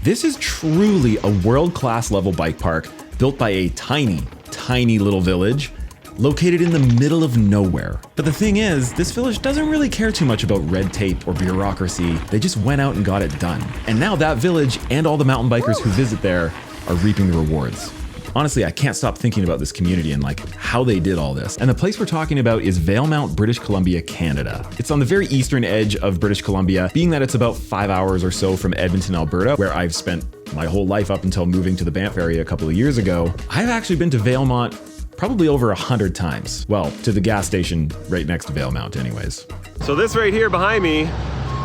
This is truly a world-class level bike park built by a tiny, tiny little village located in the middle of nowhere. But the thing is, this village doesn't really care too much about red tape or bureaucracy. They just went out and got it done. And now that village and all the mountain bikers who visit there are reaping the rewards. Honestly, I can't stop thinking about this community and like how they did all this. And the place we're talking about is Valemount, British Columbia, Canada. It's on the very eastern edge of British Columbia, being that it's about 5 hours or so from Edmonton, Alberta, where I've spent my whole life up until moving to the Banff area a couple of years ago. I've actually been to Valemount probably over 100 times. Well, to the gas station right next to Valemount anyways. So this right here behind me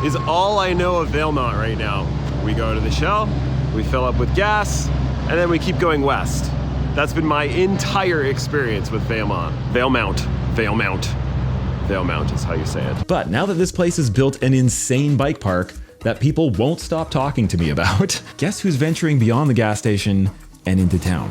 is all I know of Valemount right now. We go to the Shell, we fill up with gas, and then we keep going west. That's been my entire experience with Valemount. Valemount is how you say it. But now that this place has built an insane bike park that people won't stop talking to me about, guess who's venturing beyond the gas station and into town?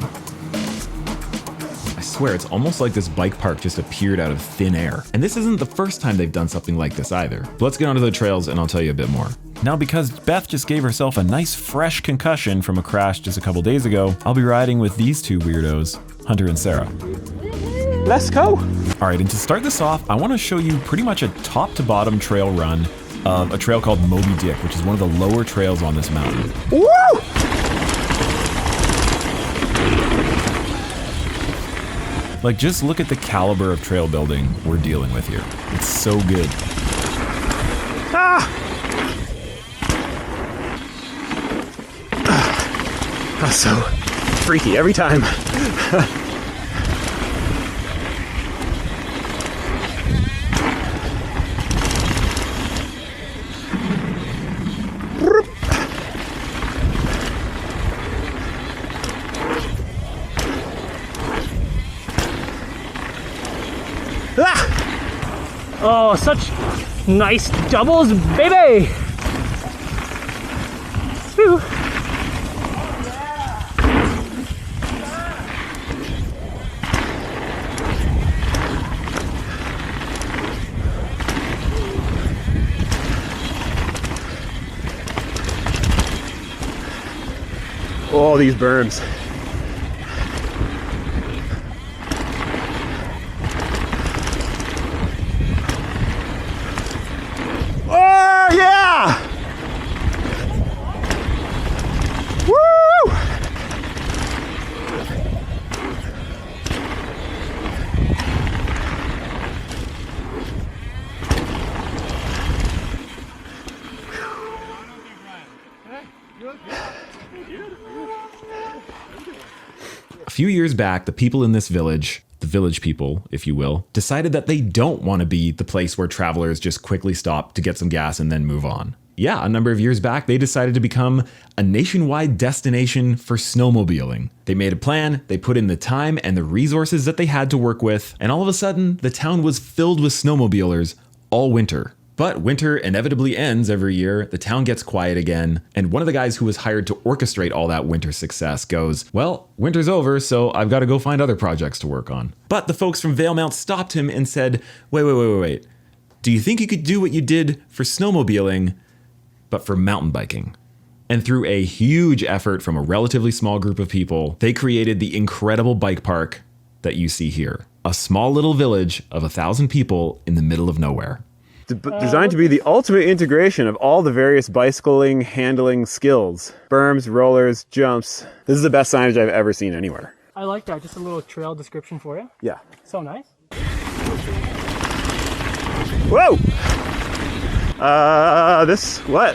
I swear, it's almost like this bike park just appeared out of thin air. And this isn't the first time they've done something like this either. But let's get onto the trails and I'll tell you a bit more. Now, because Beth just gave herself a nice fresh concussion from a crash just a couple days ago, I'll be riding with these two weirdos, Hunter and Sarah. Let's go. All right, and to start this off, I want to show you pretty much a top to bottom trail run of a trail called Moby Dick, which is one of the lower trails on this mountain. Woo! Like, just look at the caliber of trail building we're dealing with here. It's so good. Ah! That's so freaky every time. Oh, such nice doubles, baby! Whew. Oh, these berms. Oh, yeah! Woo! A few years back, the people in this village, the village people, if you will, decided that they don't want to be the place where travelers just quickly stop to get some gas and then move on. Yeah, a number of years back, they decided to become a nationwide destination for snowmobiling. They made a plan, they put in the time and the resources that they had to work with, and all of a sudden, the town was filled with snowmobilers all winter. But winter inevitably ends every year, the town gets quiet again, and one of the guys who was hired to orchestrate all that winter success goes, well, winter's over, so I've got to go find other projects to work on. But the folks from Valemount stopped him and said, wait. Do you think you could do what you did for snowmobiling, but for mountain biking? And through a huge effort from a relatively small group of people, they created the incredible bike park that you see here. A small little village of 1,000 people in the middle of nowhere. Designed to be the ultimate integration of all the various bicycling handling skills. Berms, rollers, jumps. This is the best signage I've ever seen anywhere. I like that. Just a little trail description for you. Yeah. So nice. Whoa! What?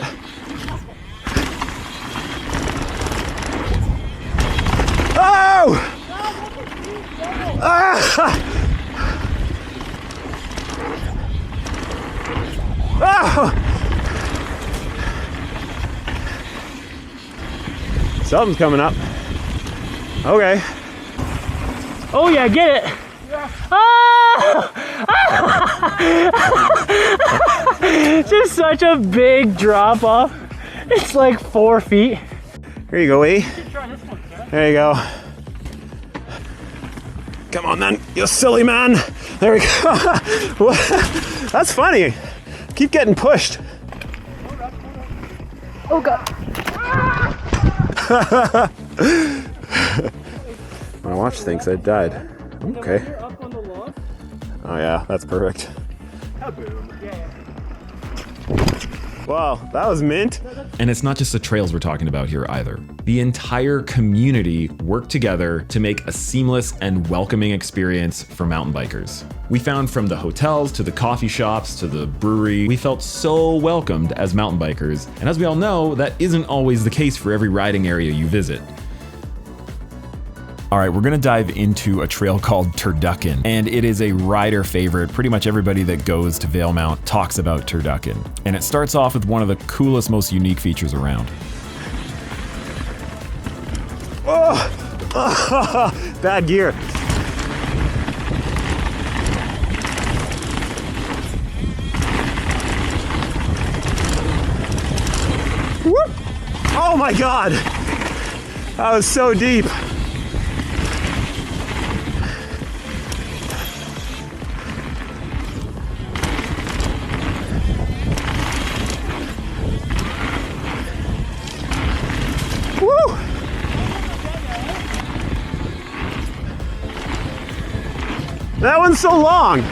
Oh! Ah! Oh! Something's coming up. Okay. Oh yeah, get it! Yeah. Ah! Just such a big drop off. It's like 4 feet. Here you go, E. There you go. Come on then, you silly man. There we go. That's funny. Keep getting pushed. Oh god. My watch thinks I died. Okay. Oh yeah, that's perfect. Wow, that was mint. And it's not just the trails we're talking about here either. The entire community worked together to make a seamless and welcoming experience for mountain bikers. We found from the hotels to the coffee shops to the brewery, we felt so welcomed as mountain bikers. And as we all know, that isn't always the case for every riding area you visit. All right, we're gonna dive into a trail called Turducken, and it is a rider favorite. Pretty much everybody that goes to Valemount talks about Turducken. And it starts off with one of the coolest, most unique features around. Oh, bad gear. Whoop. Oh my God, that was so deep. That one's so long.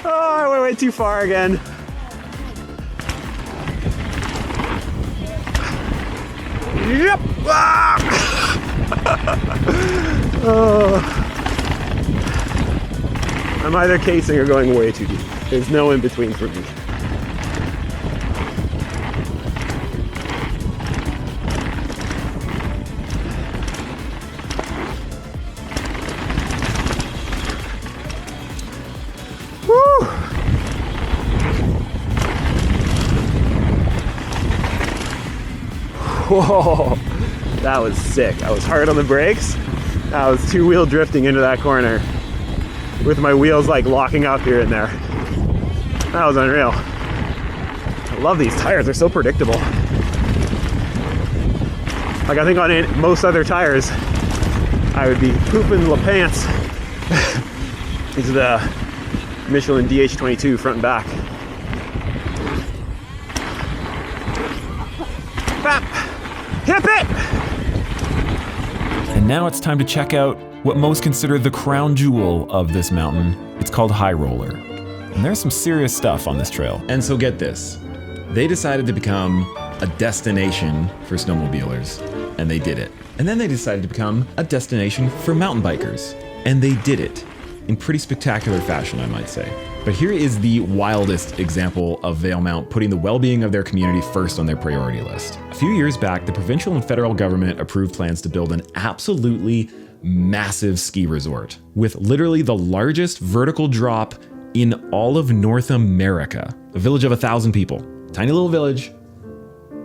Oh, I went way too far again. Yep. Ah! Oh. I'm either casing or going way too deep. There's no in between for me. Whoa, that was sick. I was hard on the brakes. I was two-wheel drifting into that corner with my wheels like locking up here and there. That was unreal. I love these tires, they're so predictable. Like I think on most other tires, I would be pooping the pants. These are the Michelin DH22 front and back. Bap. Hip it! And now it's time to check out what most consider the crown jewel of this mountain. It's called High Roller. And there's some serious stuff on this trail. And so get this, they decided to become a destination for snowmobilers, and they did it. And then they decided to become a destination for mountain bikers, and they did it in pretty spectacular fashion, I might say. But here is the wildest example of Valemount putting the well-being of their community first on their priority list. A few years back, the provincial and federal government approved plans to build an absolutely massive ski resort with literally the largest vertical drop in all of North America. A village of 1,000 people. Tiny little village,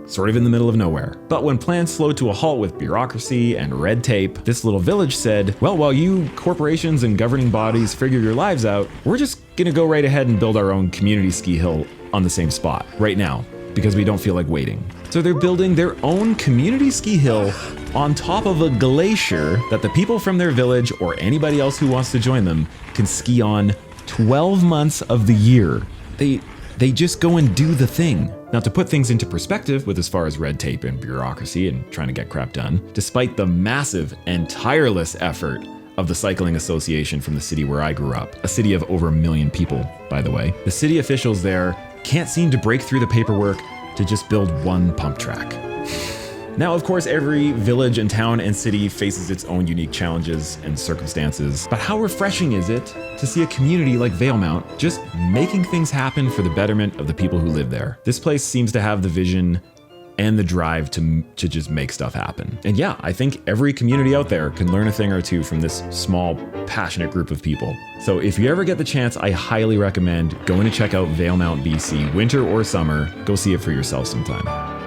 sort of in the middle of nowhere. But when plans slowed to a halt with bureaucracy and red tape, this little village said, well, while you corporations and governing bodies figure your lives out, we're just gonna go right ahead and build our own community ski hill on the same spot right now, because we don't feel like waiting. So they're building their own community ski hill on top of a glacier that the people from their village or anybody else who wants to join them can ski on 12 months of the year. They just go and do the thing. Now, to put things into perspective with as far as red tape and bureaucracy and trying to get crap done, despite the massive and tireless effort of the Cycling Association from the city where I grew up, a city of over 1 million people, by the way, the city officials there can't seem to break through the paperwork to just build one pump track. Now, of course, every village and town and city faces its own unique challenges and circumstances, but how refreshing is it to see a community like Valemount just making things happen for the betterment of the people who live there? This place seems to have the vision and the drive to just make stuff happen. And yeah, I think every community out there can learn a thing or two from this small, passionate group of people. So if you ever get the chance, I highly recommend going to check out Valemount, BC, winter or summer. Go see it for yourself sometime.